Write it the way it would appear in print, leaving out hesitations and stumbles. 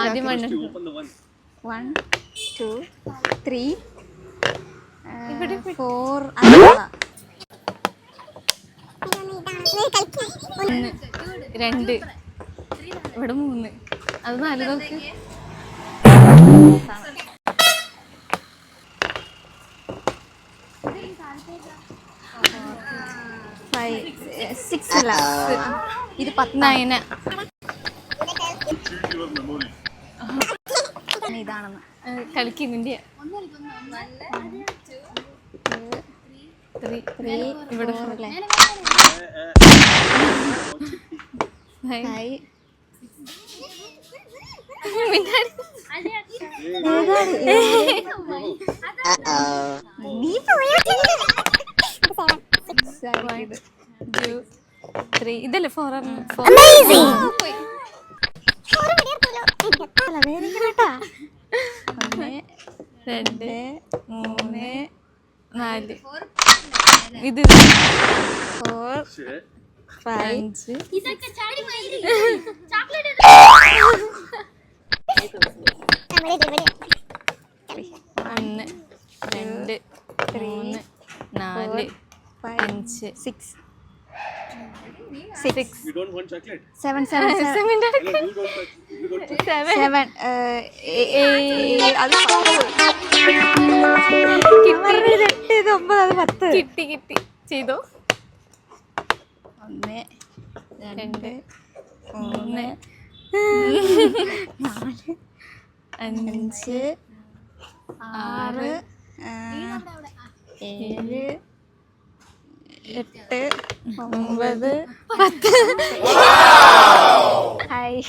ആദ്യം 1 2 3 4 2 ഇവിടെ 3 അത് 4 നോക്ക് 5 6 അല്ല ഇത് 9 ഇതാണെന്ന് കളിക്കുന്നുണ്ട്. 3 ഇവിടെ 4 അല്ലേ 5 ഇതല്ലേ 4 2 3 4 ഇത് 4 5 1 2 3 4 5 6 6 You don't want chocolate? 7 7 7 No, you don't touch. You don't touch. 7 കിട്ടി ചെയ്തോ 1 2 3 4 5 6 7 8 9 10 ഹായ്